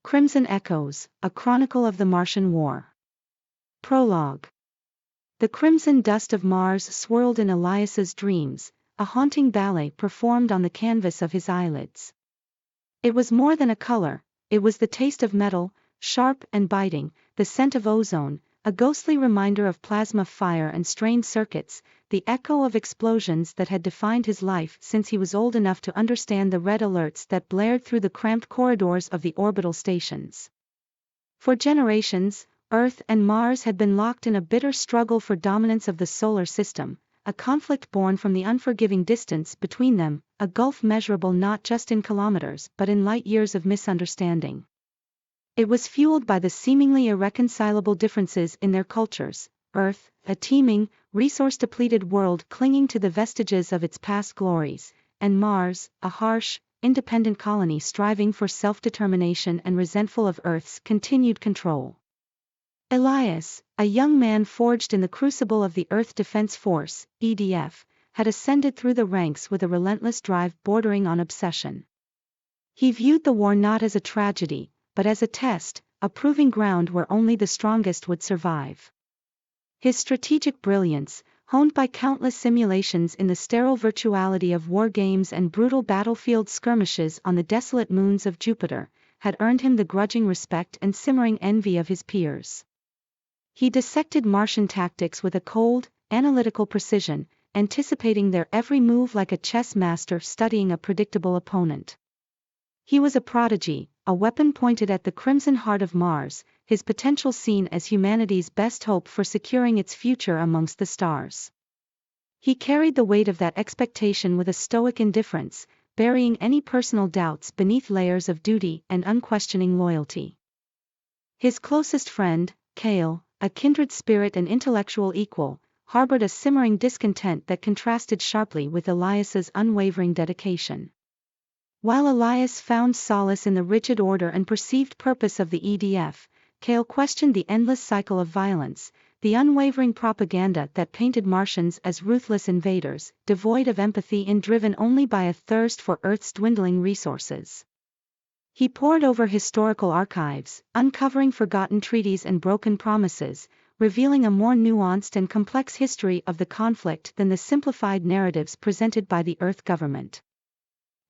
Crimson Echoes, a Chronicle of the Martian War. Prologue. The crimson dust of Mars swirled in Elias's dreams, a haunting ballet performed on the canvas of his eyelids. It was more than a color, it was the taste of metal, sharp and biting, the scent of ozone, a ghostly reminder of plasma fire and strained circuits, the echo of explosions that had defined his life since he was old enough to understand the red alerts that blared through the cramped corridors of the orbital stations. For generations, Earth and Mars had been locked in a bitter struggle for dominance of the solar system, a conflict born from the unforgiving distance between them, a gulf measurable not just in kilometers but in light years of misunderstanding. It was fueled by the seemingly irreconcilable differences in their cultures. Earth, a teeming, resource-depleted world clinging to the vestiges of its past glories, and Mars, a harsh, independent colony striving for self-determination and resentful of Earth's continued control. Elias, a young man forged in the crucible of the Earth Defense Force, EDF, had ascended through the ranks with a relentless drive bordering on obsession. He viewed the war not as a tragedy, but as a test, a proving ground where only the strongest would survive. His strategic brilliance, honed by countless simulations in the sterile virtuality of war games and brutal battlefield skirmishes on the desolate moons of Jupiter, had earned him the grudging respect and simmering envy of his peers. He dissected Martian tactics with a cold, analytical precision, anticipating their every move like a chess master studying a predictable opponent. He was a prodigy, a weapon pointed at the crimson heart of Mars, his potential seen as humanity's best hope for securing its future amongst the stars. He carried the weight of that expectation with a stoic indifference, burying any personal doubts beneath layers of duty and unquestioning loyalty. His closest friend, Cale, a kindred spirit and intellectual equal, harbored a simmering discontent that contrasted sharply with Elias's unwavering dedication. While Elias found solace in the rigid order and perceived purpose of the EDF, Cale questioned the endless cycle of violence, the unwavering propaganda that painted Martians as ruthless invaders, devoid of empathy and driven only by a thirst for Earth's dwindling resources. He pored over historical archives, uncovering forgotten treaties and broken promises, revealing a more nuanced and complex history of the conflict than the simplified narratives presented by the Earth government.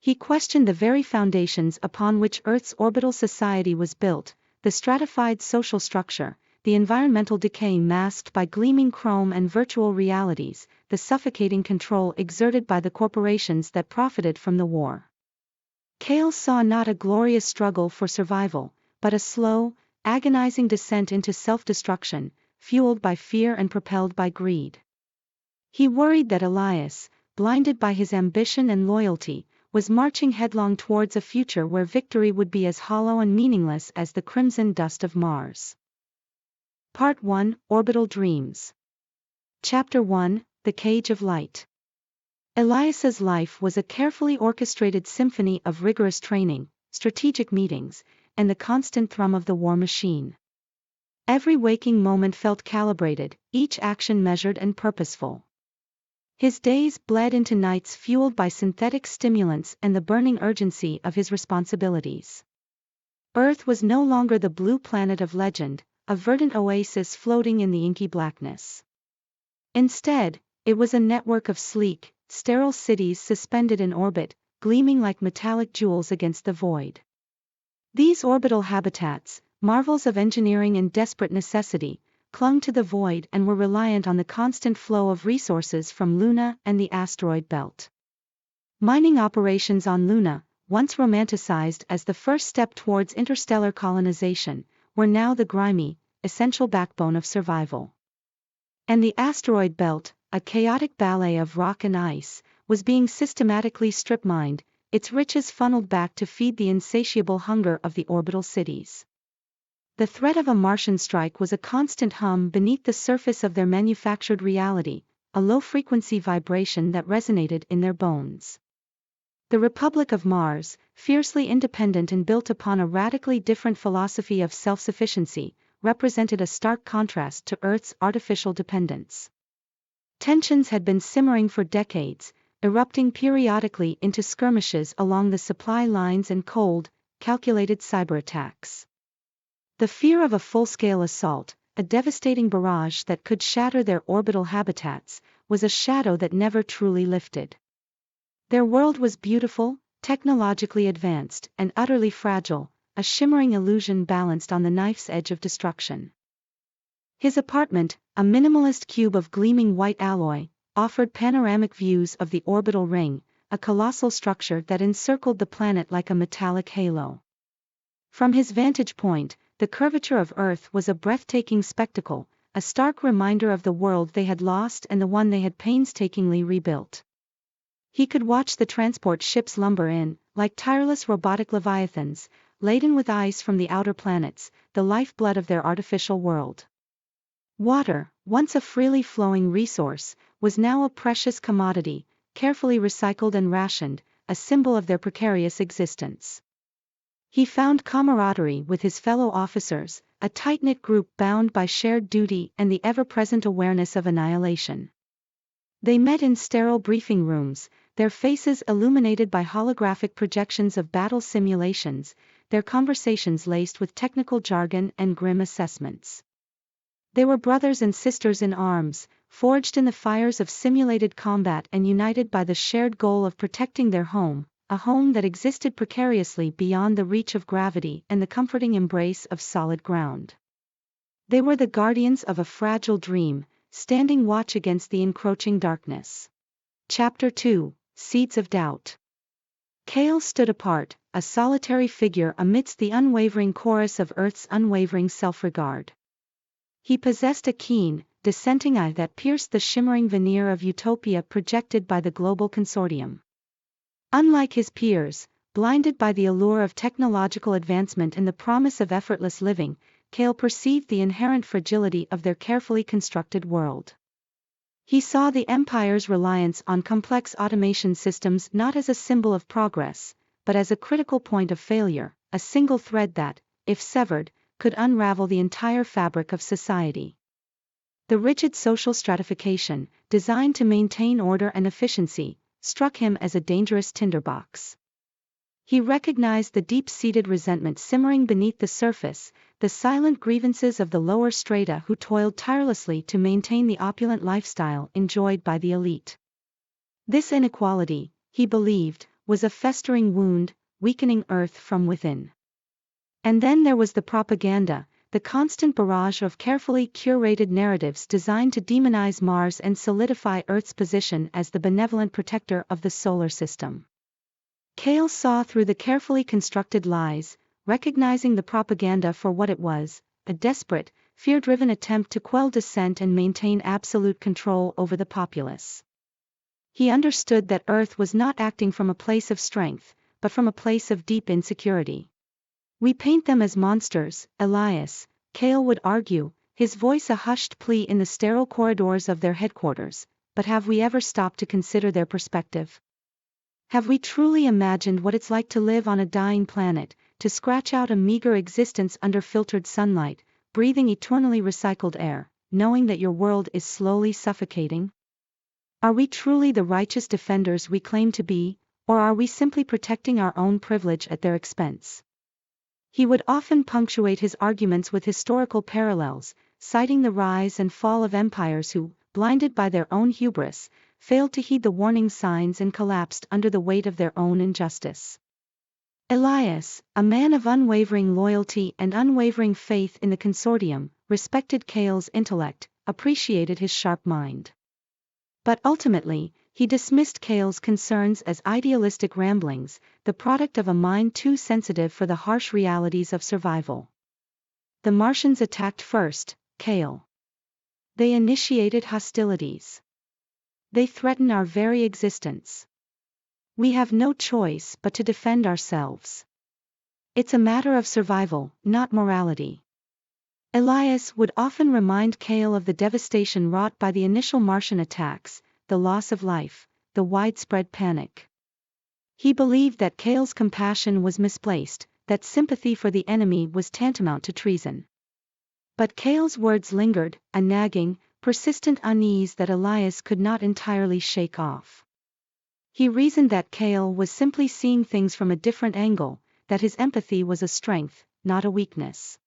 He questioned the very foundations upon which Earth's orbital society was built, the stratified social structure, the environmental decay masked by gleaming chrome and virtual realities, the suffocating control exerted by the corporations that profited from the war. Cale saw not a glorious struggle for survival, but a slow, agonizing descent into self-destruction, fueled by fear and propelled by greed. He worried that Elias, blinded by his ambition and loyalty, was marching headlong towards a future where victory would be as hollow and meaningless as the crimson dust of Mars. Part 1, Orbital Dreams. Chapter 1, The Cage of Light. Elias's life was a carefully orchestrated symphony of rigorous training, strategic meetings, and the constant thrum of the war machine. Every waking moment felt calibrated, each action measured and purposeful. His days bled into nights fueled by synthetic stimulants and the burning urgency of his responsibilities. Earth was no longer the blue planet of legend, a verdant oasis floating in the inky blackness. Instead, it was a network of sleek, sterile cities suspended in orbit, gleaming like metallic jewels against the void. These orbital habitats, marvels of engineering and desperate necessity, clung to the void and were reliant on the constant flow of resources from Luna and the asteroid belt. Mining operations on Luna, once romanticized as the first step towards interstellar colonization, were now the grimy, essential backbone of survival. And the asteroid belt, a chaotic ballet of rock and ice, was being systematically strip-mined, its riches funneled back to feed the insatiable hunger of the orbital cities. The threat of a Martian strike was a constant hum beneath the surface of their manufactured reality, a low-frequency vibration that resonated in their bones. The Republic of Mars, fiercely independent and built upon a radically different philosophy of self-sufficiency, represented a stark contrast to Earth's artificial dependence. Tensions had been simmering for decades, erupting periodically into skirmishes along the supply lines and cold, calculated cyberattacks. The fear of a full-scale assault, a devastating barrage that could shatter their orbital habitats, was a shadow that never truly lifted. Their world was beautiful, technologically advanced, and utterly fragile, a shimmering illusion balanced on the knife's edge of destruction. His apartment, a minimalist cube of gleaming white alloy, offered panoramic views of the orbital ring, a colossal structure that encircled the planet like a metallic halo. From his vantage point, the curvature of Earth was a breathtaking spectacle, a stark reminder of the world they had lost and the one they had painstakingly rebuilt. He could watch the transport ships lumber in, like tireless robotic leviathans, laden with ice from the outer planets, the lifeblood of their artificial world. Water, once a freely flowing resource, was now a precious commodity, carefully recycled and rationed, a symbol of their precarious existence. He found camaraderie with his fellow officers, a tight-knit group bound by shared duty and the ever-present awareness of annihilation. They met in sterile briefing rooms, their faces illuminated by holographic projections of battle simulations, their conversations laced with technical jargon and grim assessments. They were brothers and sisters in arms, forged in the fires of simulated combat and united by the shared goal of protecting their home, a home that existed precariously beyond the reach of gravity and the comforting embrace of solid ground. They were the guardians of a fragile dream, standing watch against the encroaching darkness. Chapter 2: Seeds of Doubt. Cale stood apart, a solitary figure amidst the unwavering chorus of Earth's unwavering self-regard. He possessed a keen, dissenting eye that pierced the shimmering veneer of utopia projected by the global consortium. Unlike his peers, blinded by the allure of technological advancement and the promise of effortless living, Cale perceived the inherent fragility of their carefully constructed world. He saw the Empire's reliance on complex automation systems not as a symbol of progress, but as a critical point of failure, a single thread that, if severed, could unravel the entire fabric of society. The rigid social stratification, designed to maintain order and efficiency, struck him as a dangerous tinderbox. He recognized the deep-seated resentment simmering beneath the surface, the silent grievances of the lower strata who toiled tirelessly to maintain the opulent lifestyle enjoyed by the elite. This inequality, he believed, was a festering wound, weakening Earth from within. And then there was the propaganda, the constant barrage of carefully curated narratives designed to demonize Mars and solidify Earth's position as the benevolent protector of the solar system. Cale saw through the carefully constructed lies, recognizing the propaganda for what it was, a desperate, fear-driven attempt to quell dissent and maintain absolute control over the populace. He understood that Earth was not acting from a place of strength, but from a place of deep insecurity. "We paint them as monsters, Elias," Cale would argue, his voice a hushed plea in the sterile corridors of their headquarters, but have we ever stopped to consider their perspective? Have we truly imagined what it's like to live on a dying planet, to scratch out a meager existence under filtered sunlight, breathing eternally recycled air, knowing that your world is slowly suffocating? Are we truly the righteous defenders we claim to be, or are we simply protecting our own privilege at their expense? He would often punctuate his arguments with historical parallels, citing the rise and fall of empires who, blinded by their own hubris, failed to heed the warning signs and collapsed under the weight of their own injustice. Elias, a man of unwavering loyalty and unwavering faith in the consortium, respected Cale's intellect, appreciated his sharp mind. But ultimately, he dismissed Cale's concerns as idealistic ramblings, the product of a mind too sensitive for the harsh realities of survival. The Martians attacked first, Cale. They initiated hostilities. They threaten our very existence. We have no choice but to defend ourselves. It's a matter of survival, not morality. Elias would often remind Cale of the devastation wrought by the initial Martian attacks, the loss of life, the widespread panic. He believed that Cale's compassion was misplaced, that sympathy for the enemy was tantamount to treason. But Cale's words lingered, a nagging, persistent unease that Elias could not entirely shake off. He reasoned that Cale was simply seeing things from a different angle, that his empathy was a strength, not a weakness.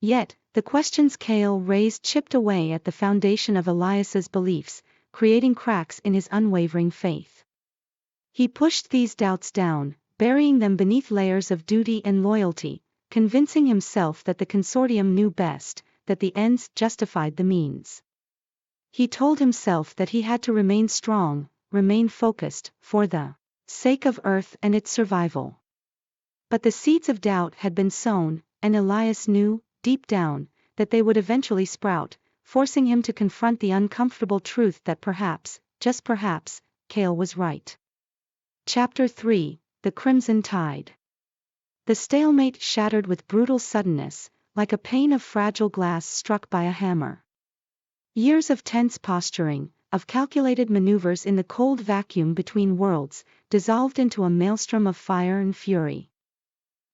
Yet, the questions Cale raised chipped away at the foundation of Elias's beliefs, creating cracks in his unwavering faith. He pushed these doubts down, burying them beneath layers of duty and loyalty, convincing himself that the consortium knew best, that the ends justified the means. He told himself that he had to remain strong, remain focused, for the sake of Earth and its survival. But the seeds of doubt had been sown, and Elias knew, deep down, that they would eventually sprout, forcing him to confront the uncomfortable truth that perhaps, just perhaps, Cale was right. Chapter 3: The Crimson Tide. The stalemate shattered with brutal suddenness, like a pane of fragile glass struck by a hammer. Years of tense posturing, of calculated maneuvers in the cold vacuum between worlds, dissolved into a maelstrom of fire and fury.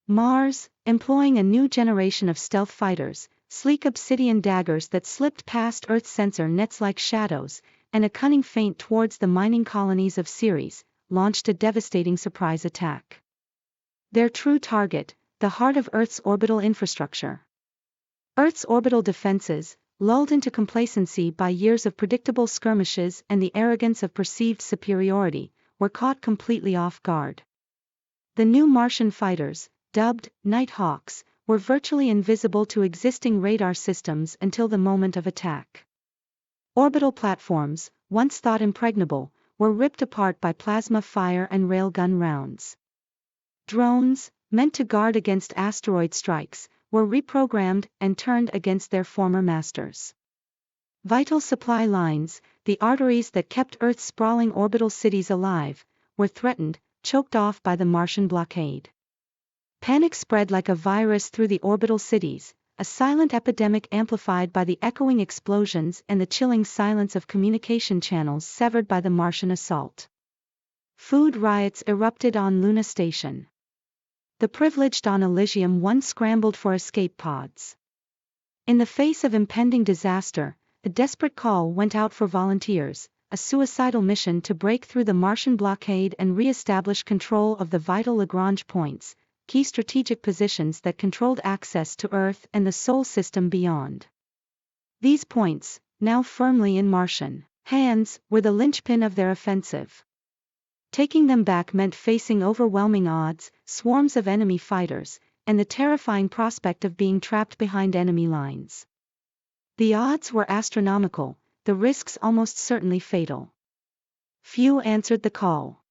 Mars, employing a new generation of stealth fighters, sleek obsidian daggers that slipped past Earth's sensor nets like shadows, and a cunning feint towards the mining colonies of Ceres, launched a devastating surprise attack. Their true target, the heart of Earth's orbital infrastructure. Earth's orbital defenses, lulled into complacency by years of predictable skirmishes and the arrogance of perceived superiority, were caught completely off guard. The new Martian fighters, dubbed Night Hawks, were virtually invisible to existing radar systems until the moment of attack. Orbital platforms, once thought impregnable, were ripped apart by plasma fire and railgun rounds. Drones, meant to guard against asteroid strikes, were reprogrammed and turned against their former masters. Vital supply lines, the arteries that kept Earth's sprawling orbital cities alive, were threatened, choked off by the Martian blockade. Panic spread like a virus through the orbital cities, a silent epidemic amplified by the echoing explosions and the chilling silence of communication channels severed by the Martian assault. Food riots erupted on Luna Station. The privileged on Elysium once scrambled for escape pods. In the face of impending disaster, a desperate call went out for volunteers, a suicidal mission to break through the Martian blockade and re-establish control of the vital Lagrange points, key strategic positions that controlled access to Earth and the Sol system beyond. These points, now firmly in Martian hands, were the linchpin of their offensive. Taking them back meant facing overwhelming odds, swarms of enemy fighters, and the terrifying prospect of being trapped behind enemy lines. The odds were astronomical, the risks almost certainly fatal. Few answered the call.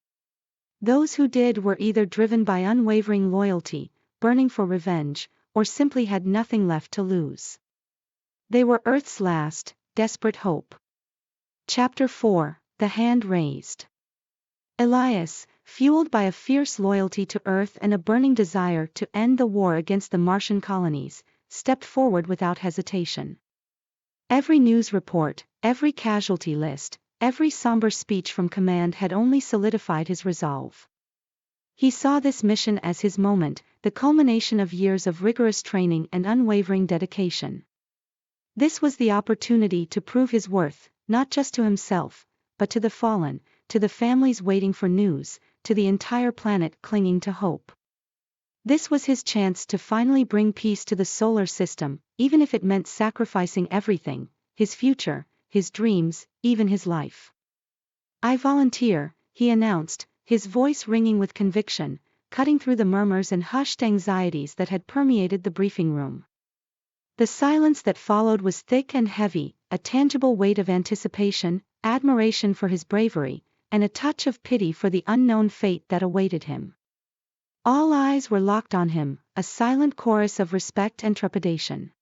Those who did were either driven by unwavering loyalty, burning for revenge, or simply had nothing left to lose. They were Earth's last, desperate hope. Chapter 4: The Hand Raised. Elias, fueled by a fierce loyalty to Earth and a burning desire to end the war against the Martian colonies, stepped forward without hesitation. Every news report, every casualty list, every somber speech from command had only solidified his resolve. He saw this mission as his moment, the culmination of years of rigorous training and unwavering dedication. This was the opportunity to prove his worth, not just to himself, but to the fallen, to the families waiting for news, to the entire planet clinging to hope. This was his chance to finally bring peace to the solar system, even if it meant sacrificing everything, his future, his dreams, even his life. "I volunteer," he announced, his voice ringing with conviction, cutting through the murmurs and hushed anxieties that had permeated the briefing room. The silence that followed was thick and heavy, a tangible weight of anticipation, admiration for his bravery, and a touch of pity for the unknown fate that awaited him. All eyes were locked on him, a silent chorus of respect and trepidation.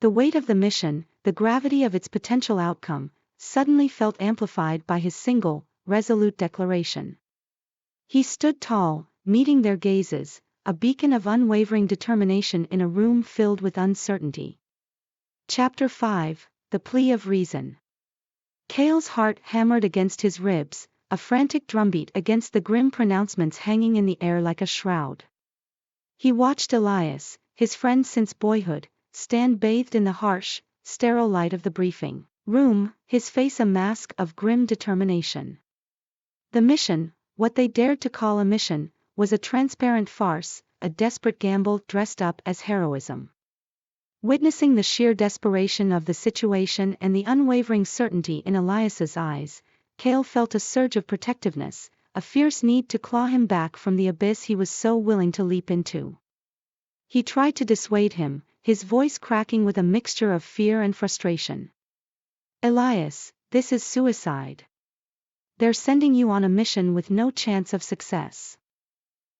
The weight of the mission, the gravity of its potential outcome, suddenly felt amplified by his single, resolute declaration. He stood tall, meeting their gazes, a beacon of unwavering determination in a room filled with uncertainty. Chapter 5: The Plea of Reason. Cale's heart hammered against his ribs, a frantic drumbeat against the grim pronouncements hanging in the air like a shroud. He watched Elias, his friend since boyhood, stand bathed in the harsh, sterile light of the briefing room, his face a mask of grim determination. The mission, what they dared to call a mission, was a transparent farce, a desperate gamble dressed up as heroism. Witnessing the sheer desperation of the situation and the unwavering certainty in Elias's eyes, Cale felt a surge of protectiveness, a fierce need to claw him back from the abyss he was so willing to leap into. He tried to dissuade him, his voice cracking with a mixture of fear and frustration. "Elias, this is suicide. They're sending you on a mission with no chance of success.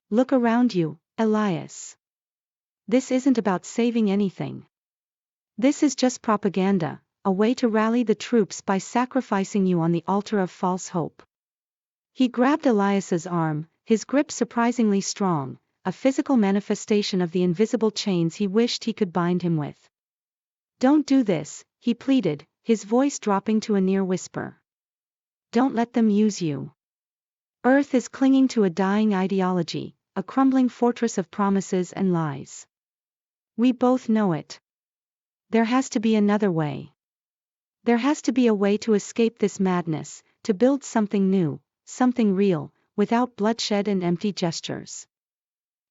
Look around you, Elias. This isn't about saving anything. This is just propaganda, a way to rally the troops by sacrificing you on the altar of false hope." He grabbed Elias's arm, his grip surprisingly strong, a physical manifestation of the invisible chains he wished he could bind him with. "Don't do this," he pleaded, his voice dropping to a near whisper. "Don't let them use you. Earth is clinging to a dying ideology, a crumbling fortress of promises and lies. We both know it. There has to be another way. There has to be a way to escape this madness, to build something new, something real, without bloodshed and empty gestures."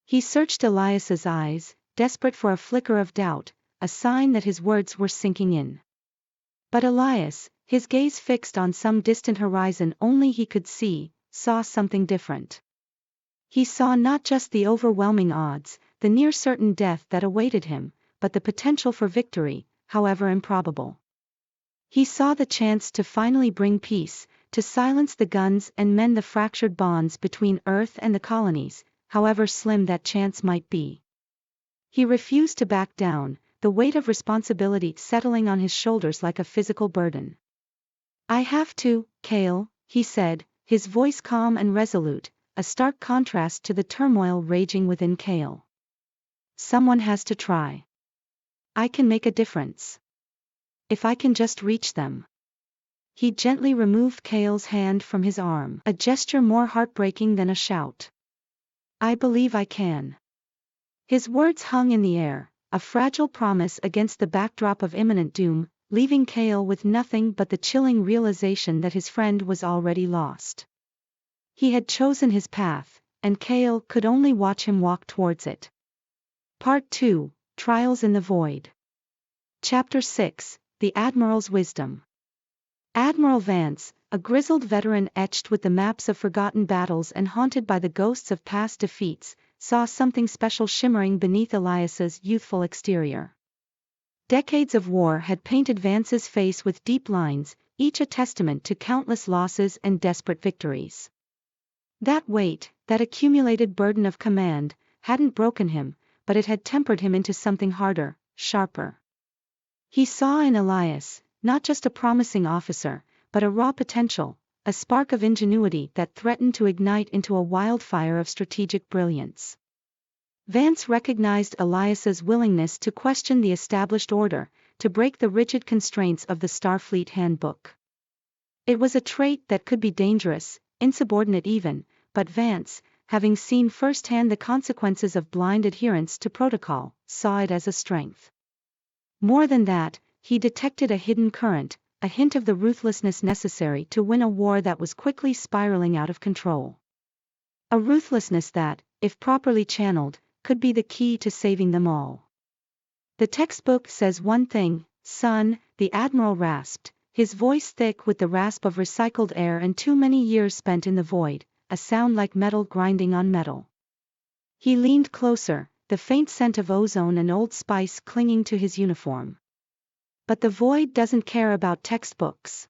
He searched Elias's eyes, desperate for a flicker of doubt, a sign that his words were sinking in. But Elias, his gaze fixed on some distant horizon only he could see, saw something different. He saw not just the overwhelming odds, the near certain death that awaited him, but the potential for victory, however improbable. He saw the chance to finally bring peace, to silence the guns and mend the fractured bonds between Earth and the colonies, however slim that chance might be. He refused to back down, the weight of responsibility settling on his shoulders like a physical burden. "I have to, Cale," he said, his voice calm and resolute, a stark contrast to the turmoil raging within Cale. "Someone has to try. I can make a difference. If I can just reach them." He gently removed Cale's hand from his arm, a gesture more heartbreaking than a shout. "I believe I can." His words hung in the air, a fragile promise against the backdrop of imminent doom, leaving Cale with nothing but the chilling realization that his friend was already lost. He had chosen his path, and Cale could only watch him walk towards it. Part 2, Trials in the Void. Chapter 6, The Admiral's Wisdom. Admiral Vance, a grizzled veteran etched with the maps of forgotten battles and haunted by the ghosts of past defeats, saw something special shimmering beneath Elias's youthful exterior. Decades of war had painted Vance's face with deep lines, each a testament to countless losses and desperate victories. That weight, that accumulated burden of command, hadn't broken him, but it had tempered him into something harder, sharper. He saw in Elias, not just a promising officer, but a raw potential, a spark of ingenuity that threatened to ignite into a wildfire of strategic brilliance. Vance recognized Elias's willingness to question the established order, to break the rigid constraints of the Starfleet handbook. It was a trait that could be dangerous, insubordinate even, but Vance, having seen firsthand the consequences of blind adherence to protocol, saw it as a strength. More than that, he detected a hidden current, a hint of the ruthlessness necessary to win a war that was quickly spiraling out of control. A ruthlessness that, if properly channeled, could be the key to saving them all. "The textbook says one thing, son," the Admiral rasped, his voice thick with the rasp of recycled air and too many years spent in the void, a sound like metal grinding on metal. He leaned closer, the faint scent of ozone and Old Spice clinging to his uniform. "But the void doesn't care about textbooks.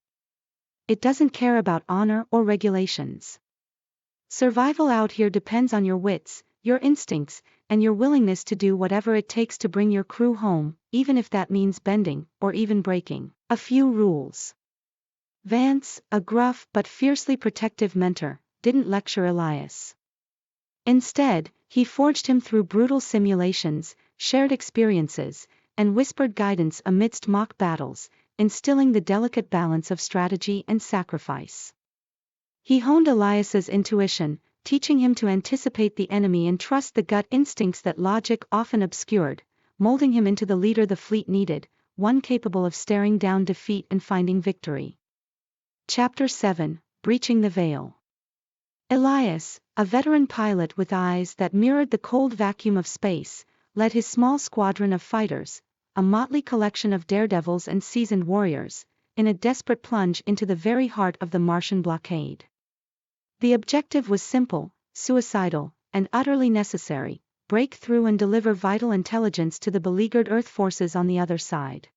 It doesn't care about honor or regulations. Survival out here depends on your wits, your instincts, and your willingness to do whatever it takes to bring your crew home, even if that means bending, or even breaking, a few rules." Vance, a gruff but fiercely protective mentor, didn't lecture Elias. Instead, he forged him through brutal simulations, shared experiences, and whispered guidance amidst mock battles, instilling the delicate balance of strategy and sacrifice. He honed Elias's intuition, teaching him to anticipate the enemy and trust the gut instincts that logic often obscured, molding him into the leader the fleet needed, one capable of staring down defeat and finding victory. Chapter 7, Breaching the Veil. Elias, a veteran pilot with eyes that mirrored the cold vacuum of space, led his small squadron of fighters, a motley collection of daredevils and seasoned warriors, in a desperate plunge into the very heart of the Martian blockade. The objective was simple, suicidal, and utterly necessary: break through and deliver vital intelligence to the beleaguered Earth forces on the other side.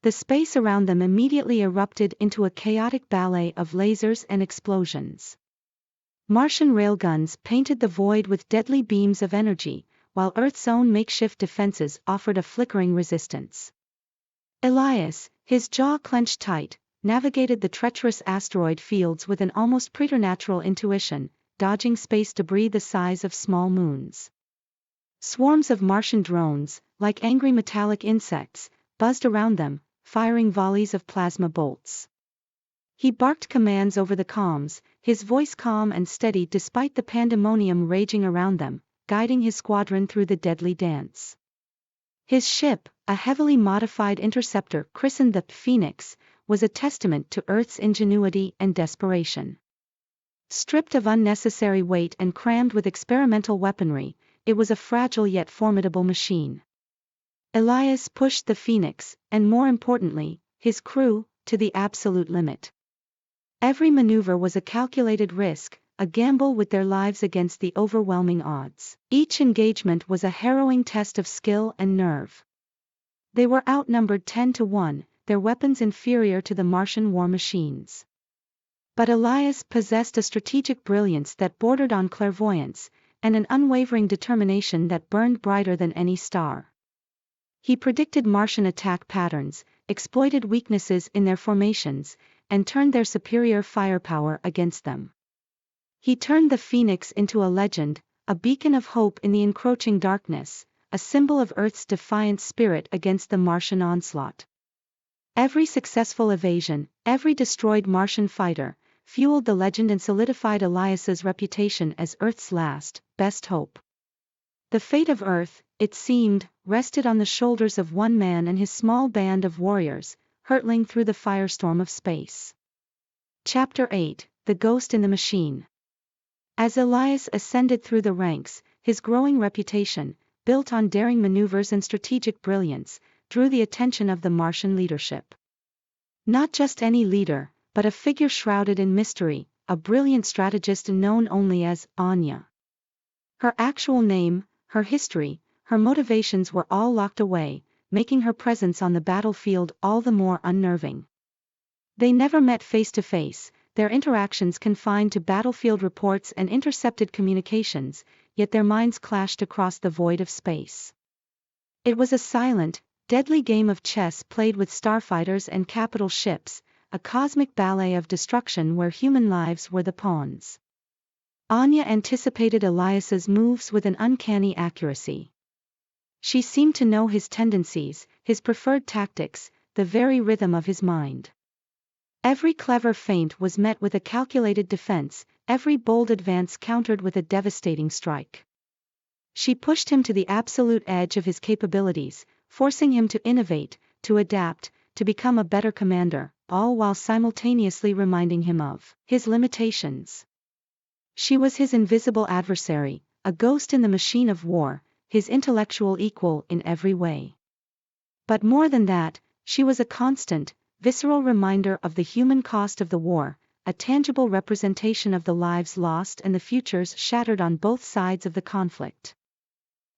The space around them immediately erupted into a chaotic ballet of lasers and explosions. Martian railguns painted the void with deadly beams of energy, while Earth's own makeshift defenses offered a flickering resistance. Elias, his jaw clenched tight, navigated the treacherous asteroid fields with an almost preternatural intuition, dodging space debris the size of small moons. Swarms of Martian drones, like angry metallic insects, buzzed around them, firing volleys of plasma bolts. He barked commands over the comms, his voice calm and steady despite the pandemonium raging around them, guiding his squadron through the deadly dance. His ship, a heavily modified interceptor christened the Phoenix, was a testament to Earth's ingenuity and desperation. Stripped of unnecessary weight and crammed with experimental weaponry, it was a fragile yet formidable machine. Elias pushed the Phoenix, and more importantly, his crew, to the absolute limit. Every maneuver was a calculated risk, a gamble with their lives against the overwhelming odds. Each engagement was a harrowing test of skill and nerve. They were outnumbered 10-1, their weapons inferior to the Martian war machines. But Elias possessed a strategic brilliance that bordered on clairvoyance, and an unwavering determination that burned brighter than any star. He predicted Martian attack patterns, exploited weaknesses in their formations, and turned their superior firepower against them. He turned the Phoenix into a legend, a beacon of hope in the encroaching darkness, a symbol of Earth's defiant spirit against the Martian onslaught. Every successful evasion, every destroyed Martian fighter, fueled the legend and solidified Elias's reputation as Earth's last, best hope. The fate of Earth, it seemed, rested on the shoulders of one man and his small band of warriors, hurtling through the firestorm of space. Chapter 8: The Ghost in the Machine. As Elias ascended through the ranks, his growing reputation, built on daring maneuvers and strategic brilliance, drew the attention of the Martian leadership. Not just any leader, but a figure shrouded in mystery, a brilliant strategist known only as Anya. Her actual name, her history, her motivations were all locked away, making her presence on the battlefield all the more unnerving. They never met face to face, their interactions confined to battlefield reports and intercepted communications, yet their minds clashed across the void of space. It was a silent, deadly game of chess played with starfighters and capital ships, a cosmic ballet of destruction where human lives were the pawns. Anya anticipated Elias's moves with an uncanny accuracy. She seemed to know his tendencies, his preferred tactics, the very rhythm of his mind. Every clever feint was met with a calculated defense, every bold advance countered with a devastating strike. She pushed him to the absolute edge of his capabilities, forcing him to innovate, to adapt, to become a better commander, all while simultaneously reminding him of his limitations. She was his invisible adversary, a ghost in the machine of war, his intellectual equal in every way. But more than that, she was a constant, visceral reminder of the human cost of the war, a tangible representation of the lives lost and the futures shattered on both sides of the conflict.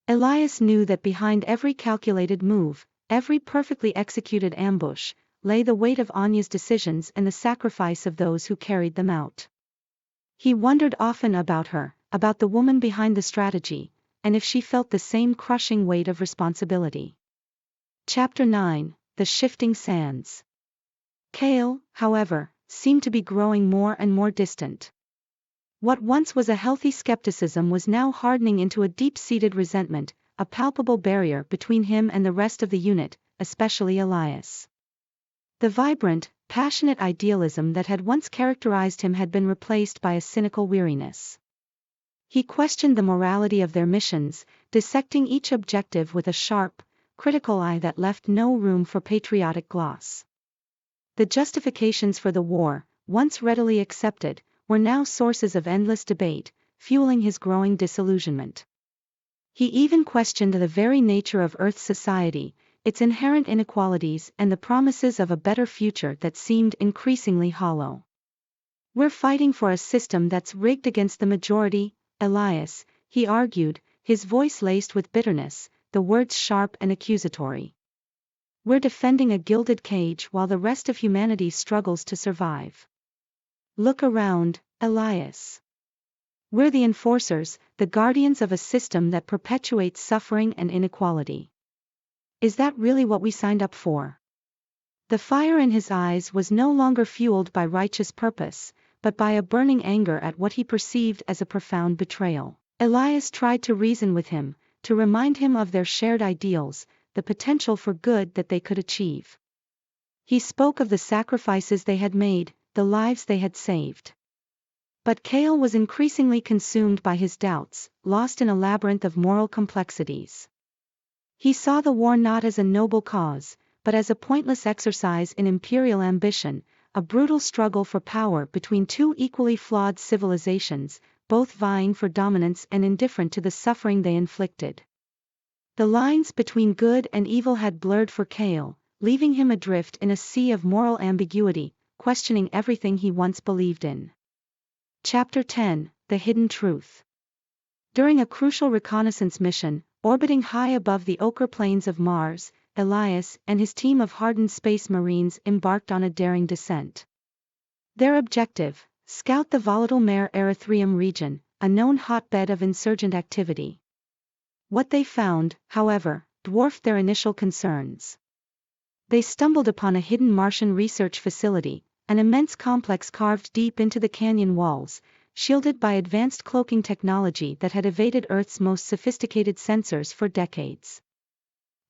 Elias knew that behind every calculated move, every perfectly executed ambush, lay the weight of Anya's decisions and the sacrifice of those who carried them out. He wondered often about her, about the woman behind the strategy, and if she felt the same crushing weight of responsibility. Chapter 9: The Shifting Sands. Kale, however, seemed to be growing more and more distant. What once was a healthy skepticism was now hardening into a deep-seated resentment, a palpable barrier between him and the rest of the unit, especially Elias. The vibrant, passionate idealism that had once characterized him had been replaced by a cynical weariness. He questioned the morality of their missions, dissecting each objective with a sharp, critical eye that left no room for patriotic gloss. The justifications for the war, once readily accepted, were now sources of endless debate, fueling his growing disillusionment. He even questioned the very nature of Earth's society, its inherent inequalities and the promises of a better future that seemed increasingly hollow. "We're fighting for a system that's rigged against the majority, Elias," he argued, his voice laced with bitterness, the words sharp and accusatory. "We're defending a gilded cage while the rest of humanity struggles to survive. Look around, Elias. We're the enforcers, the guardians of a system that perpetuates suffering and inequality. Is that really what we signed up for?" The fire in his eyes was no longer fueled by righteous purpose, but by a burning anger at what he perceived as a profound betrayal. Elias tried to reason with him, to remind him of their shared ideals, the potential for good that they could achieve. He spoke of the sacrifices they had made, the lives they had saved. But Cale was increasingly consumed by his doubts, lost in a labyrinth of moral complexities. He saw the war not as a noble cause, but as a pointless exercise in imperial ambition, a brutal struggle for power between two equally flawed civilizations, both vying for dominance and indifferent to the suffering they inflicted. The lines between good and evil had blurred for Cale, leaving him adrift in a sea of moral ambiguity, questioning everything he once believed in. Chapter 10: The Hidden Truth. During a crucial reconnaissance mission, orbiting high above the ochre plains of Mars, Elias and his team of hardened space marines embarked on a daring descent. Their objective: scout the volatile Mare Erythraeum region, a known hotbed of insurgent activity. What they found, however, dwarfed their initial concerns. They stumbled upon a hidden Martian research facility, an immense complex carved deep into the canyon walls, shielded by advanced cloaking technology that had evaded Earth's most sophisticated sensors for decades.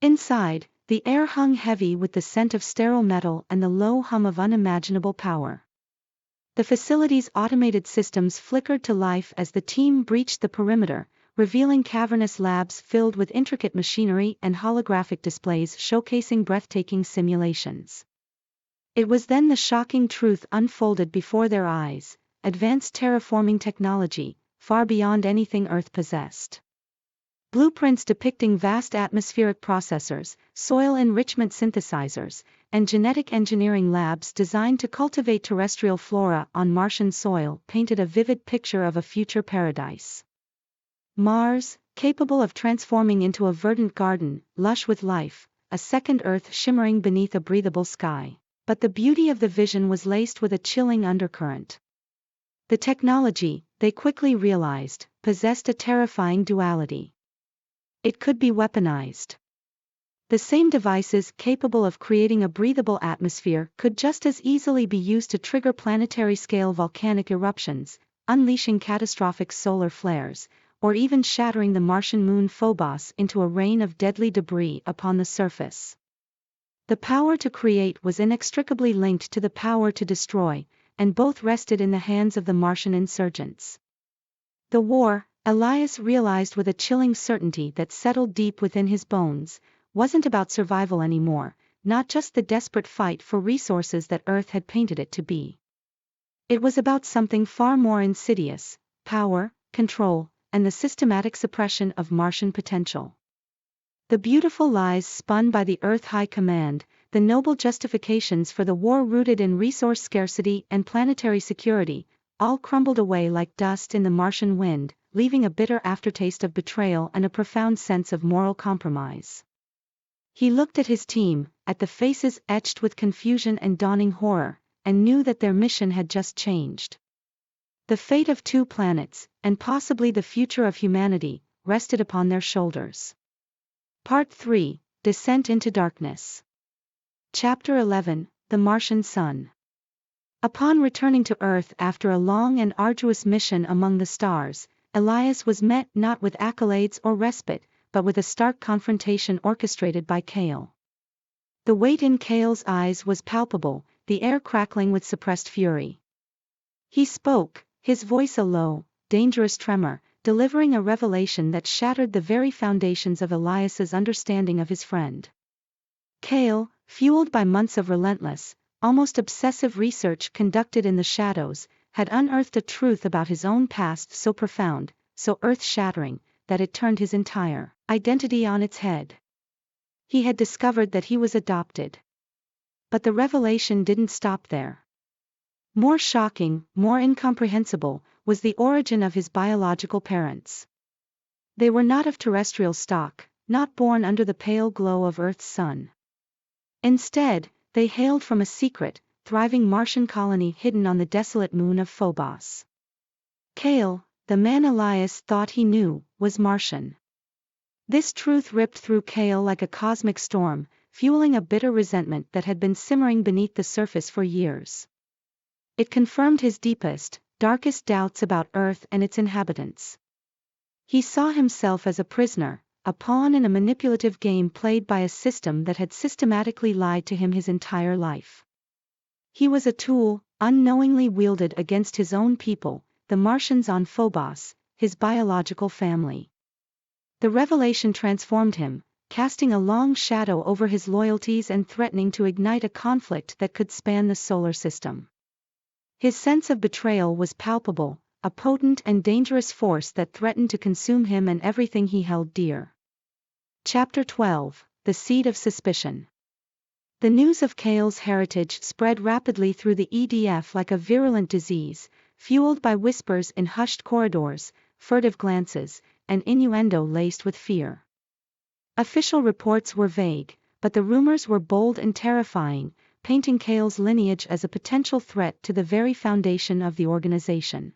Inside, the air hung heavy with the scent of sterile metal and the low hum of unimaginable power. The facility's automated systems flickered to life as the team breached the perimeter, revealing cavernous labs filled with intricate machinery and holographic displays showcasing breathtaking simulations. It was then the shocking truth unfolded before their eyes: advanced terraforming technology, far beyond anything Earth possessed. Blueprints depicting vast atmospheric processors, soil enrichment synthesizers, and genetic engineering labs designed to cultivate terrestrial flora on Martian soil painted a vivid picture of a future paradise. Mars, capable of transforming into a verdant garden, lush with life, a second Earth shimmering beneath a breathable sky. But the beauty of the vision was laced with a chilling undercurrent. The technology, they quickly realized, possessed a terrifying duality. It could be weaponized. The same devices capable of creating a breathable atmosphere could just as easily be used to trigger planetary-scale volcanic eruptions, unleashing catastrophic solar flares, or even shattering the Martian moon Phobos into a rain of deadly debris upon the surface. The power to create was inextricably linked to the power to destroy, and both rested in the hands of the Martian insurgents. The war, Elias realized with a chilling certainty that settled deep within his bones, wasn't about survival anymore, not just the desperate fight for resources that Earth had painted it to be. It was about something far more insidious: power, control, and the systematic suppression of Martian potential. The beautiful lies spun by the Earth High Command, the noble justifications for the war rooted in resource scarcity and planetary security, all crumbled away like dust in the Martian wind, leaving a bitter aftertaste of betrayal and a profound sense of moral compromise. He looked at his team, at the faces etched with confusion and dawning horror, and knew that their mission had just changed. The fate of 2 planets, and possibly the future of humanity, rested upon their shoulders. Part 3: Descent into Darkness. Chapter 11: The Martian Sun. Upon returning to Earth after a long and arduous mission among the stars, Elias was met not with accolades or respite, but with a stark confrontation orchestrated by Cale. The weight in Cale's eyes was palpable, the air crackling with suppressed fury. He spoke, his voice a low, dangerous tremor, delivering a revelation that shattered the very foundations of Elias's understanding of his friend. Cale, fueled by months of relentless, almost obsessive research conducted in the shadows, had unearthed a truth about his own past so profound, so earth-shattering, that it turned his entire identity on its head. He had discovered that he was adopted. But the revelation didn't stop there. More shocking, more incomprehensible, was the origin of his biological parents. They were not of terrestrial stock, not born under the pale glow of Earth's sun. Instead, they hailed from a secret, thriving Martian colony hidden on the desolate moon of Phobos. Cale, the man Elias thought he knew, was Martian. This truth ripped through Cale like a cosmic storm, fueling a bitter resentment that had been simmering beneath the surface for years. It confirmed his deepest, darkest doubts about Earth and its inhabitants. He saw himself as a prisoner, a pawn in a manipulative game played by a system that had systematically lied to him his entire life. He was a tool, unknowingly wielded against his own people, the Martians on Phobos, his biological family. The revelation transformed him, casting a long shadow over his loyalties and threatening to ignite a conflict that could span the solar system. His sense of betrayal was palpable, a potent and dangerous force that threatened to consume him and everything he held dear. Chapter 12: The Seed of Suspicion. The news of Cale's heritage spread rapidly through the EDF like a virulent disease, fueled by whispers in hushed corridors, furtive glances, and innuendo laced with fear. Official reports were vague, but the rumors were bold and terrifying, painting Cale's lineage as a potential threat to the very foundation of the organization.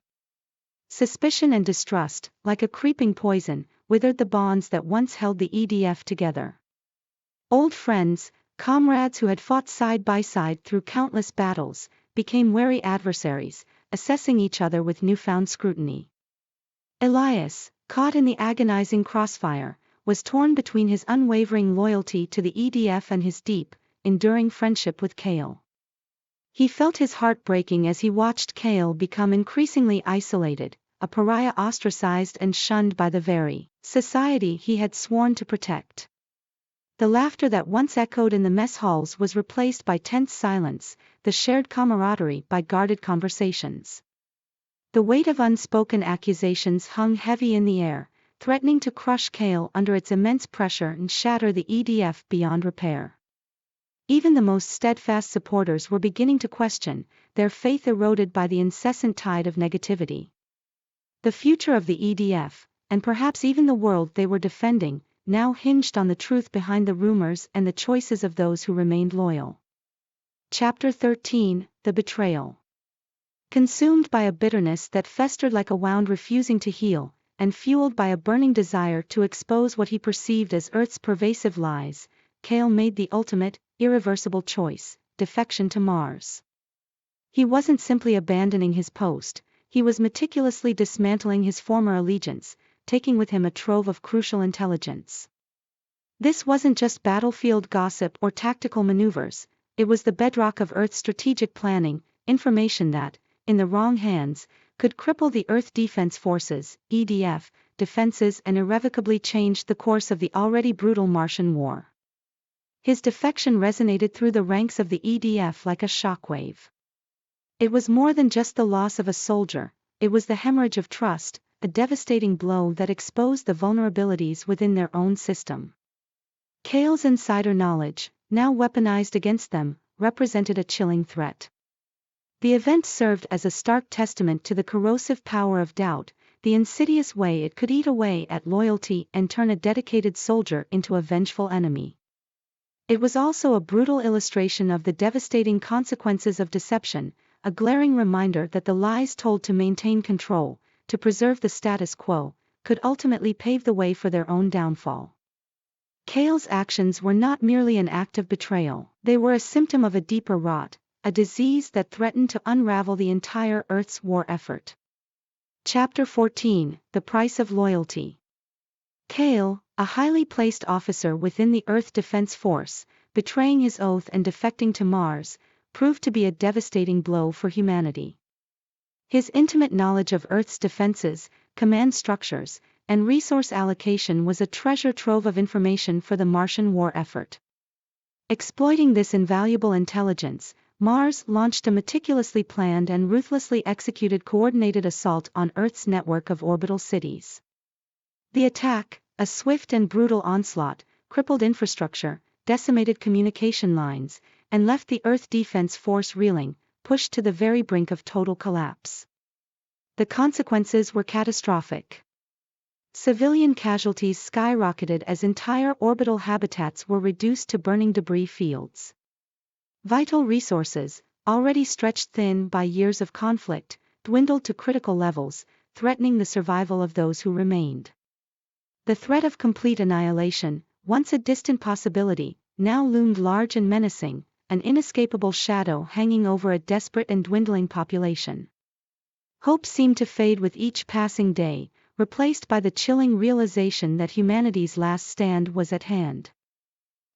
Suspicion and distrust, like a creeping poison, withered the bonds that once held the EDF together. Old friends, comrades who had fought side by side through countless battles, became wary adversaries, assessing each other with newfound scrutiny. Elias, caught in the agonizing crossfire, was torn between his unwavering loyalty to the EDF and his deep, enduring friendship with Cale. He felt his heart breaking as he watched Cale become increasingly isolated, a pariah ostracized and shunned by the very society he had sworn to protect. The laughter that once echoed in the mess halls was replaced by tense silence, the shared camaraderie by guarded conversations. The weight of unspoken accusations hung heavy in the air, threatening to crush Cale under its immense pressure and shatter the EDF beyond repair. Even the most steadfast supporters were beginning to question, their faith eroded by the incessant tide of negativity. The future of the EDF, and perhaps even the world they were defending, now hinged on the truth behind the rumors and the choices of those who remained loyal. Chapter 13: The Betrayal. Consumed by a bitterness that festered like a wound refusing to heal, and fueled by a burning desire to expose what he perceived as Earth's pervasive lies, Cale made the ultimate, irreversible choice: defection to Mars. He wasn't simply abandoning his post, he was meticulously dismantling his former allegiance, taking with him a trove of crucial intelligence. This wasn't just battlefield gossip or tactical maneuvers, it was the bedrock of Earth's strategic planning, information that, in the wrong hands, could cripple the Earth Defense Forces, EDF, defenses and irrevocably change the course of the already brutal Martian war. His defection resonated through the ranks of the EDF like a shockwave. It was more than just the loss of a soldier, it was the hemorrhage of trust, a devastating blow that exposed the vulnerabilities within their own system. Cale's insider knowledge, now weaponized against them, represented a chilling threat. The event served as a stark testament to the corrosive power of doubt, the insidious way it could eat away at loyalty and turn a dedicated soldier into a vengeful enemy. It was also a brutal illustration of the devastating consequences of deception, a glaring reminder that the lies told to maintain control, to preserve the status quo, could ultimately pave the way for their own downfall. Cale's actions were not merely an act of betrayal, they were a symptom of a deeper rot, a disease that threatened to unravel the entire Earth's war effort. Chapter 14: The Price of Loyalty. Cale, a highly placed officer within the Earth Defense Force, betraying his oath and defecting to Mars, proved to be a devastating blow for humanity. His intimate knowledge of Earth's defenses, command structures, and resource allocation was a treasure trove of information for the Martian war effort. Exploiting this invaluable intelligence, Mars launched a meticulously planned and ruthlessly executed coordinated assault on Earth's network of orbital cities. The attack, a swift and brutal onslaught, crippled infrastructure, decimated communication lines, and left the Earth Defense Force reeling, pushed to the very brink of total collapse. The consequences were catastrophic. Civilian casualties skyrocketed as entire orbital habitats were reduced to burning debris fields. Vital resources, already stretched thin by years of conflict, dwindled to critical levels, threatening the survival of those who remained. The threat of complete annihilation, once a distant possibility, now loomed large and menacing, an inescapable shadow hanging over a desperate and dwindling population. Hope seemed to fade with each passing day, replaced by the chilling realization that humanity's last stand was at hand.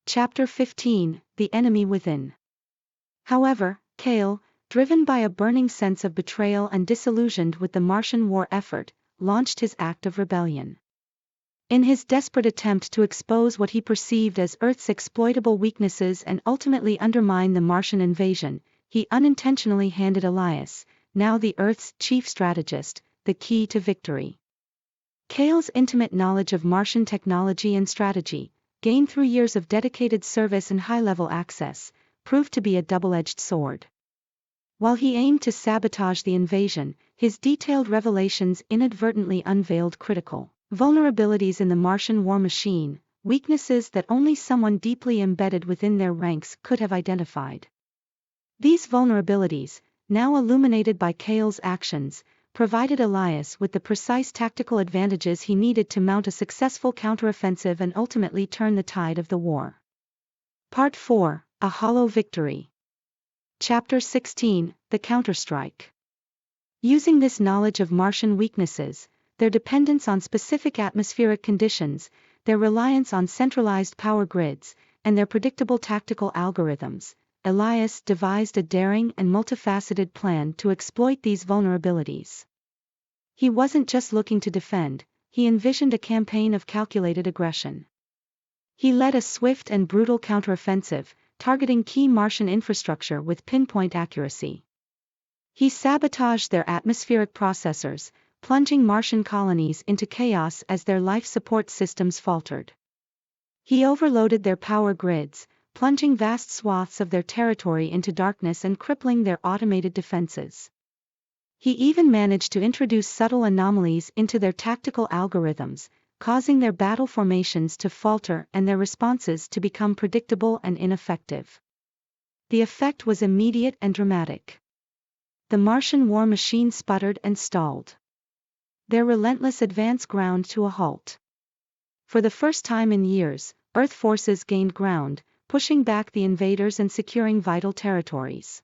Chapter 15: The Enemy Within. However, Kale, driven by a burning sense of betrayal and disillusioned with the Martian war effort, launched his act of rebellion. In his desperate attempt to expose what he perceived as Earth's exploitable weaknesses and ultimately undermine the Martian invasion, he unintentionally handed Elias, now the Earth's chief strategist, the key to victory. Kale's intimate knowledge of Martian technology and strategy, gained through years of dedicated service and high-level access, proved to be a double-edged sword. While he aimed to sabotage the invasion, his detailed revelations inadvertently unveiled critical vulnerabilities in the Martian war machine, weaknesses that only someone deeply embedded within their ranks could have identified. These vulnerabilities, now illuminated by Kale's actions, provided Elias with the precise tactical advantages he needed to mount a successful counteroffensive and ultimately turn the tide of the war. Part 4: A Hollow Victory. Chapter 16: The Counterstrike. Using this knowledge of Martian weaknesses, their dependence on specific atmospheric conditions, their reliance on centralized power grids, and their predictable tactical algorithms, Elias devised a daring and multifaceted plan to exploit these vulnerabilities. He wasn't just looking to defend, he envisioned a campaign of calculated aggression. He led a swift and brutal counteroffensive, targeting key Martian infrastructure with pinpoint accuracy. He sabotaged their atmospheric processors, plunging Martian colonies into chaos as their life support systems faltered. He overloaded their power grids, plunging vast swaths of their territory into darkness and crippling their automated defenses. He even managed to introduce subtle anomalies into their tactical algorithms, causing their battle formations to falter and their responses to become predictable and ineffective. The effect was immediate and dramatic. The Martian war machine sputtered and stalled. Their relentless advance ground to a halt. For the first time in years, Earth forces gained ground, pushing back the invaders and securing vital territories.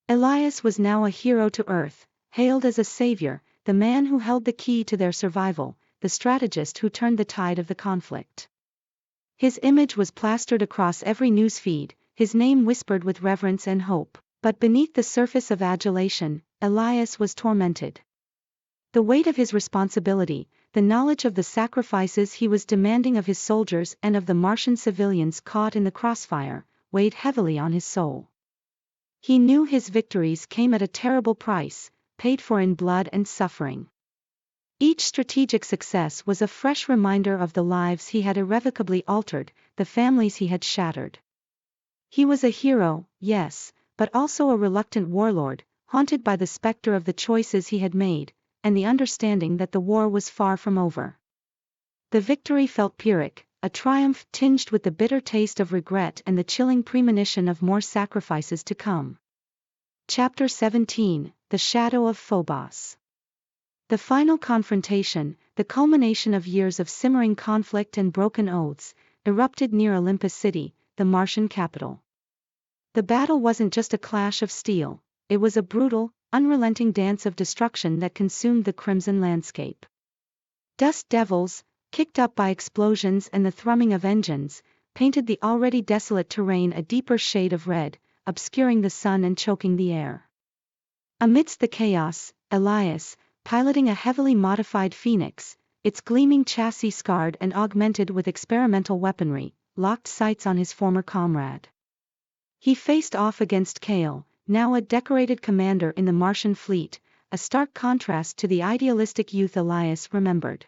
Elias was now a hero to Earth, hailed as a savior, the man who held the key to their survival, the strategist who turned the tide of the conflict. His image was plastered across every news feed, his name whispered with reverence and hope, but beneath the surface of adulation, Elias was tormented. The weight of his responsibility, the knowledge of the sacrifices he was demanding of his soldiers and of the Martian civilians caught in the crossfire, weighed heavily on his soul. He knew his victories came at a terrible price, paid for in blood and suffering. Each strategic success was a fresh reminder of the lives he had irrevocably altered, the families he had shattered. He was a hero, yes, but also a reluctant warlord, haunted by the specter of the choices he had made, and the understanding that the war was far from over. The victory felt pyrrhic, a triumph tinged with the bitter taste of regret and the chilling premonition of more sacrifices to come. Chapter 17: The Shadow of Phobos. The final confrontation, the culmination of years of simmering conflict and broken oaths, erupted near Olympus City, the Martian capital. The battle wasn't just a clash of steel, it was a brutal, unrelenting dance of destruction that consumed the crimson landscape. Dust devils, kicked up by explosions and the thrumming of engines, painted the already desolate terrain a deeper shade of red, obscuring the sun and choking the air. Amidst the chaos, Elias, piloting a heavily modified Phoenix, its gleaming chassis scarred and augmented with experimental weaponry, locked sights on his former comrade. He faced off against Cale, now a decorated commander in the Martian fleet, a stark contrast to the idealistic youth Elias remembered.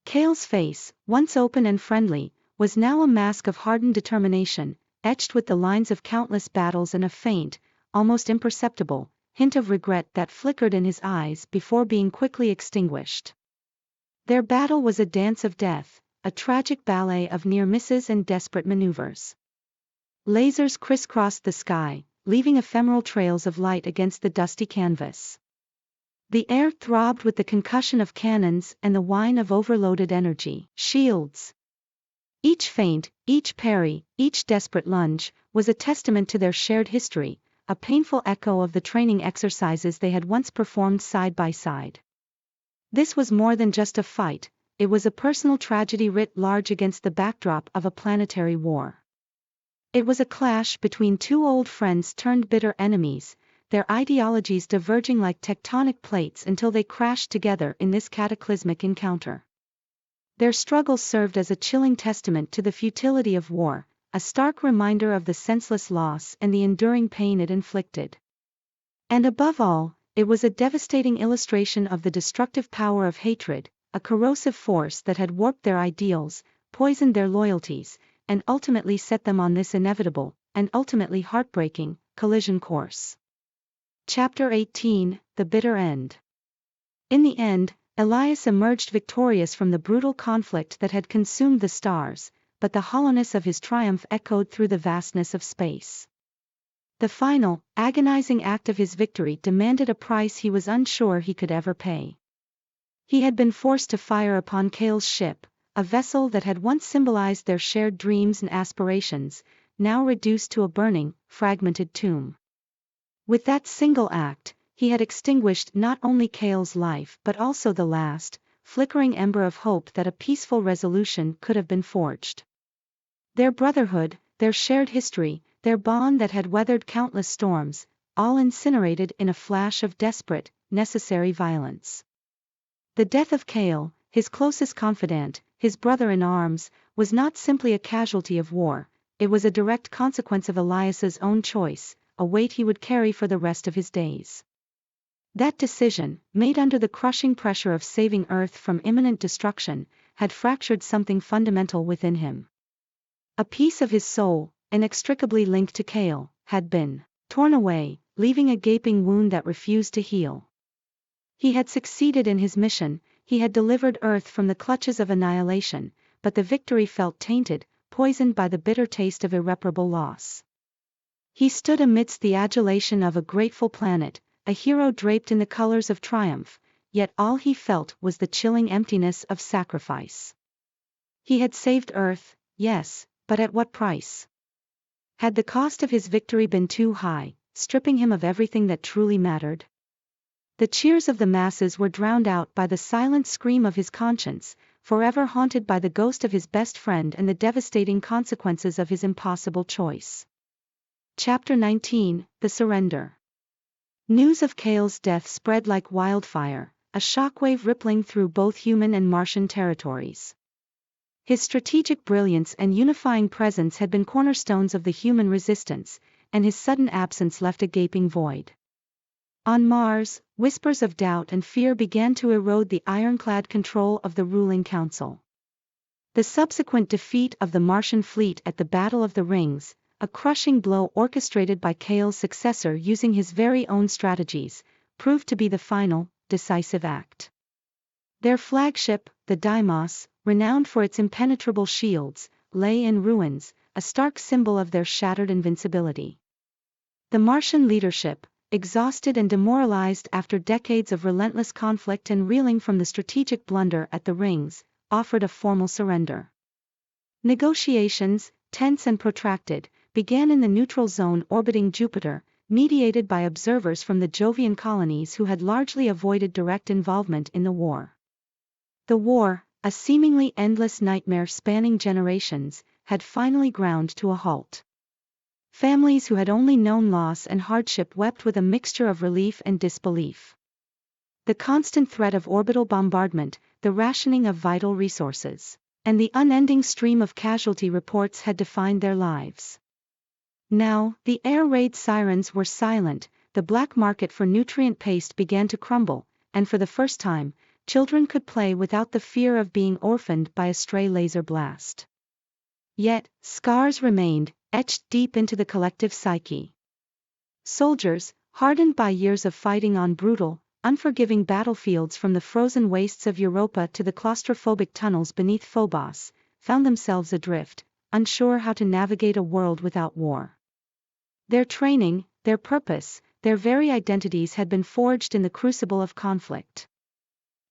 Cale's face, once open and friendly, was now a mask of hardened determination, etched with the lines of countless battles and a faint, almost imperceptible, hint of regret that flickered in his eyes before being quickly extinguished. Their battle was a dance of death, a tragic ballet of near misses and desperate maneuvers. Lasers crisscrossed the sky, leaving ephemeral trails of light against the dusty canvas. The air throbbed with the concussion of cannons and the whine of overloaded energy shields. Each feint, each parry, each desperate lunge, was a testament to their shared history, a painful echo of the training exercises they had once performed side by side. This was more than just a fight, it was a personal tragedy writ large against the backdrop of a planetary war. It was a clash between two old friends turned bitter enemies, their ideologies diverging like tectonic plates until they crashed together in this cataclysmic encounter. Their struggles served as a chilling testament to the futility of war, a stark reminder of the senseless loss and the enduring pain it inflicted. And above all, it was a devastating illustration of the destructive power of hatred, a corrosive force that had warped their ideals, poisoned their loyalties, and ultimately set them on this inevitable, and ultimately heartbreaking, collision course. Chapter 18, The Bitter End. In the end, Elias emerged victorious from the brutal conflict that had consumed the stars, but the hollowness of his triumph echoed through the vastness of space. The final, agonizing act of his victory demanded a price he was unsure he could ever pay. He had been forced to fire upon Cale's ship, a vessel that had once symbolized their shared dreams and aspirations, now reduced to a burning, fragmented tomb. With that single act, he had extinguished not only Cale's life but also the last, flickering ember of hope that a peaceful resolution could have been forged. Their brotherhood, their shared history, their bond that had weathered countless storms, all incinerated in a flash of desperate, necessary violence. The death of Cale, his closest confidant, his brother-in-arms, was not simply a casualty of war, it was a direct consequence of Elias's own choice, a weight he would carry for the rest of his days. That decision, made under the crushing pressure of saving Earth from imminent destruction, had fractured something fundamental within him. A piece of his soul, inextricably linked to Cale, had been torn away, leaving a gaping wound that refused to heal. He had succeeded in his mission, he had delivered Earth from the clutches of annihilation, but the victory felt tainted, poisoned by the bitter taste of irreparable loss. He stood amidst the adulation of a grateful planet, a hero draped in the colors of triumph, yet all he felt was the chilling emptiness of sacrifice. He had saved Earth, yes, but at what price? Had the cost of his victory been too high, stripping him of everything that truly mattered? The cheers of the masses were drowned out by the silent scream of his conscience, forever haunted by the ghost of his best friend and the devastating consequences of his impossible choice. Chapter 19, The Surrender. News of Cale's death spread like wildfire, a shockwave rippling through both human and Martian territories. His strategic brilliance and unifying presence had been cornerstones of the human resistance, and his sudden absence left a gaping void. On Mars, whispers of doubt and fear began to erode the ironclad control of the ruling council. The subsequent defeat of the Martian fleet at the Battle of the Rings, a crushing blow orchestrated by Cale's successor using his very own strategies, proved to be the final, decisive act. Their flagship, the Deimos, renowned for its impenetrable shields, lay in ruins, a stark symbol of their shattered invincibility. The Martian leadership, exhausted and demoralized after decades of relentless conflict and reeling from the strategic blunder at the Rings, offered a formal surrender. Negotiations, tense and protracted, began in the neutral zone orbiting Jupiter, mediated by observers from the Jovian colonies who had largely avoided direct involvement in the war. The war, a seemingly endless nightmare spanning generations, had finally ground to a halt. Families who had only known loss and hardship wept with a mixture of relief and disbelief. The constant threat of orbital bombardment, the rationing of vital resources, and the unending stream of casualty reports had defined their lives. Now, the air raid sirens were silent, the black market for nutrient paste began to crumble, and for the first time, children could play without the fear of being orphaned by a stray laser blast. Yet, scars remained, etched deep into the collective psyche. Soldiers, hardened by years of fighting on brutal, unforgiving battlefields from the frozen wastes of Europa to the claustrophobic tunnels beneath Phobos, found themselves adrift, unsure how to navigate a world without war. Their training, their purpose, their very identities had been forged in the crucible of conflict.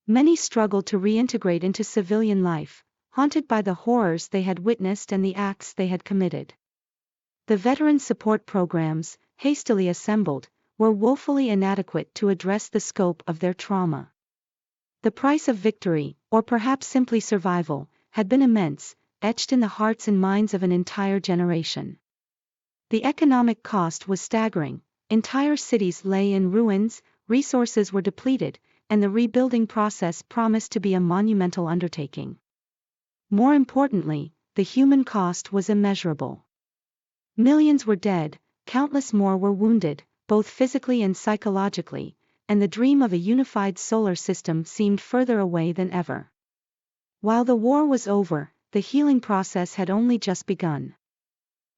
Many struggled to reintegrate into civilian life, haunted by the horrors they had witnessed and the acts they had committed. The veteran support programs, hastily assembled, were woefully inadequate to address the scope of their trauma. The price of victory, or perhaps simply survival, had been immense, etched in the hearts and minds of an entire generation. The economic cost was staggering, entire cities lay in ruins, resources were depleted, and the rebuilding process promised to be a monumental undertaking. More importantly, the human cost was immeasurable. Millions were dead, countless more were wounded, both physically and psychologically, and the dream of a unified solar system seemed further away than ever. While the war was over, the healing process had only just begun.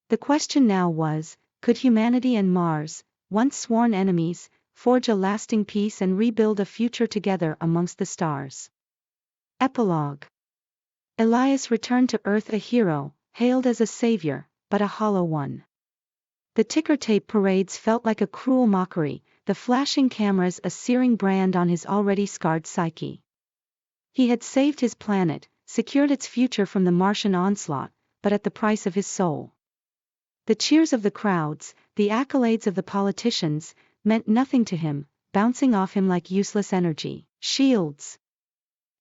The question now was, could humanity and Mars, once sworn enemies, forge a lasting peace and rebuild a future together amongst the stars? Epilogue. Elias returned to Earth a hero, hailed as a savior, but a hollow one. The ticker tape parades felt like a cruel mockery, the flashing cameras a searing brand on his already scarred psyche. He had saved his planet, secured its future from the Martian onslaught, but at the price of his soul. The cheers of the crowds, the accolades of the politicians, meant nothing to him, bouncing off him like useless energy shields.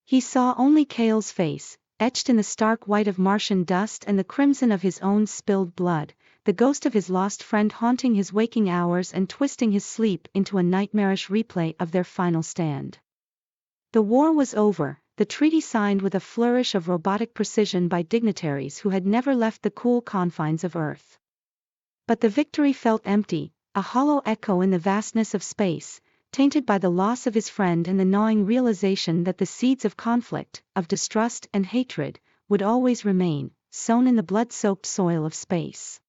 He saw only Cale's face, etched in the stark white of Martian dust and the crimson of his own spilled blood, the ghost of his lost friend haunting his waking hours and twisting his sleep into a nightmarish replay of their final stand. The war was over, the treaty signed with a flourish of robotic precision by dignitaries who had never left the cool confines of Earth. But the victory felt empty, a hollow echo in the vastness of space, tainted by the loss of his friend and the gnawing realization that the seeds of conflict, of distrust and hatred, would always remain, sown in the blood-soaked soil of space.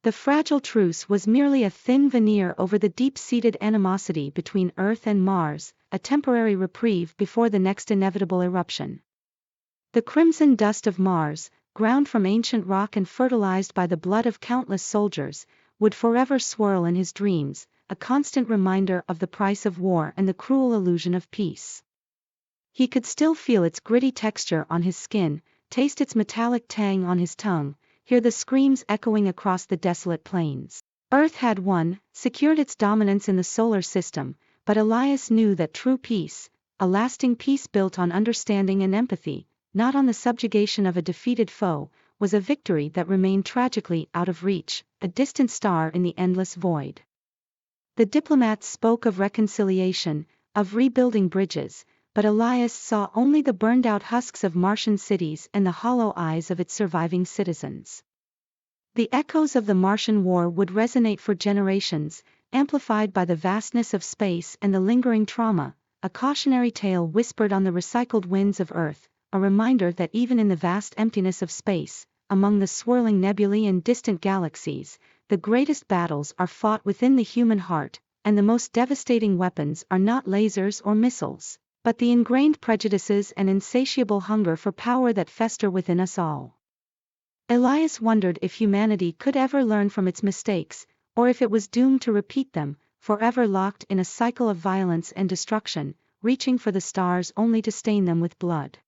The fragile truce was merely a thin veneer over the deep-seated animosity between Earth and Mars, a temporary reprieve before the next inevitable eruption. The crimson dust of Mars, ground from ancient rock and fertilized by the blood of countless soldiers, would forever swirl in his dreams, a constant reminder of the price of war and the cruel illusion of peace. He could still feel its gritty texture on his skin, taste its metallic tang on his tongue, hear the screams echoing across the desolate plains. Earth had won, secured its dominance in the solar system, but Elias knew that true peace, a lasting peace built on understanding and empathy, not on the subjugation of a defeated foe, was a victory that remained tragically out of reach, a distant star in the endless void. The diplomats spoke of reconciliation, of rebuilding bridges, but Elias saw only the burned-out husks of Martian cities and the hollow eyes of its surviving citizens. The echoes of the Martian war would resonate for generations, amplified by the vastness of space and the lingering trauma, a cautionary tale whispered on the recycled winds of Earth, a reminder that even in the vast emptiness of space, among the swirling nebulae and distant galaxies, the greatest battles are fought within the human heart, and the most devastating weapons are not lasers or missiles, but the ingrained prejudices and insatiable hunger for power that fester within us all. Elias wondered if humanity could ever learn from its mistakes, or if it was doomed to repeat them, forever locked in a cycle of violence and destruction, reaching for the stars only to stain them with blood.